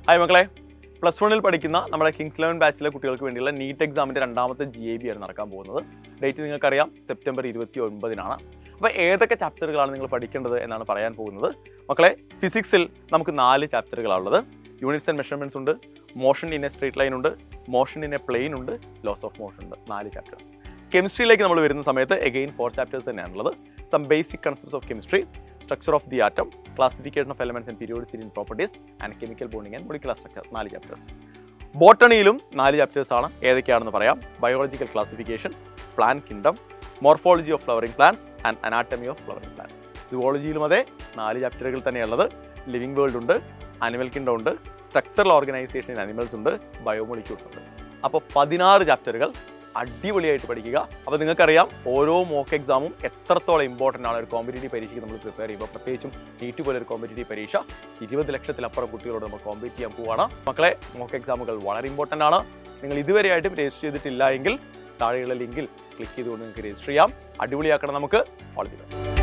Hi മക്കളെ, plus വണ്ണിൽ പഠിക്കുന്ന നമ്മുടെ കിങ്സ് 11 ബാച്ചിലെ കുട്ടികൾക്ക് വേണ്ടിയുള്ള നീറ്റ് എക്സാമിൻ്റെ രണ്ടാമത്തെ GAB ആണ് നടക്കാൻ പോകുന്നത്. ഡേറ്റ് നിങ്ങൾക്കറിയാം, സെപ്റ്റംബർ 29-നാണ്. അപ്പോൾ ഏതൊക്കെ ചാപ്റ്ററുകളാണ് നിങ്ങൾ പഠിക്കേണ്ടത് എന്നാണ് പറയാൻ പോകുന്നത്. മക്കളെ, ഫിസിക്സിൽ നമുക്ക് 4 ചാപ്റ്ററുകളാണുള്ളത്. യൂണിറ്റ്സ് ആൻഡ് മെഷർമെൻറ്റ്സ് ഉണ്ട്, motion in a straight line ഉണ്ട്, മോഷൻ ഇൻ എ പ്ലെയിൻ ഉണ്ട്, ലോസ് ഓഫ് മോഷൻ ഉണ്ട്. 4 ചാപ്റ്റേഴ്സ്. കെമിസ്ട്രിയിലേക്ക് നമ്മൾ വരുന്ന സമയത്ത് എഗെയിൻ 4 ചാപ്റ്റേഴ്സ് തന്നെയാണുള്ളത്. Some basic concepts of chemistry, structure of the atom, classification of elements and periodicity in properties and chemical bonding and molecular structure. 4 chapters. ബോട്ടണിയിലും 4 chapters ആണ്. ഏതൊക്കെയാണെന്ന് പറയാം. Biological classification, plant kingdom, morphology of flowering plants and anatomy of flowering plants. സുവോളജിയിലും അതേ 4 ചാപ്റ്ററുകൾ തന്നെയുള്ളത്. Living world ഉണ്ട്, animal kingdom ഉണ്ട്, സ്ട്രക്ചറൽ ഓർഗനൈസേഷൻ ഇൻ അനിമൽസ് ഉണ്ട്, ബയോമോളിക്യൂൾസ് ഉണ്ട്. അപ്പോൾ 16 ചാപ്റ്ററുകൾ അടിപൊളിയായിട്ട് പഠിക്കുക. അപ്പോൾ നിങ്ങൾക്കറിയാം ഓരോ മോക്ക് എക്സാമും എത്രത്തോളം ഇമ്പോർട്ടൻ്റ് ആണ്. ഒരു കോമ്പറ്റേറ്റീവ് പരീക്ഷയ്ക്ക് നമ്മൾ പ്രിപ്പയർ ചെയ്യുമ്പോൾ, പ്രത്യേകിച്ചും നീറ്റ് പോലെ ഒരു കോമ്പറ്റേറ്റീവ് പരീക്ഷ 20 ലക്ഷത്തിലപ്പുറം കുട്ടികളോട് നമ്മൾ കോമ്പീറ്റ് ചെയ്യാൻ പോവുകയാണ്. മക്കളെ, മോക്ക് എക്സാമുകൾ വളരെ ഇമ്പോർട്ടൻ്റ് ആണ്. നിങ്ങൾ ഇതുവരെയായിട്ടും രജിസ്റ്റർ ചെയ്തിട്ടില്ല എങ്കിൽ താഴെയുള്ള ലിങ്കിൽ ക്ലിക്ക് ചെയ്തുകൊണ്ട് നിങ്ങൾക്ക് രജിസ്റ്റർ ചെയ്യാം. അടിപൊളിയാക്കണം നമുക്ക്. All the best.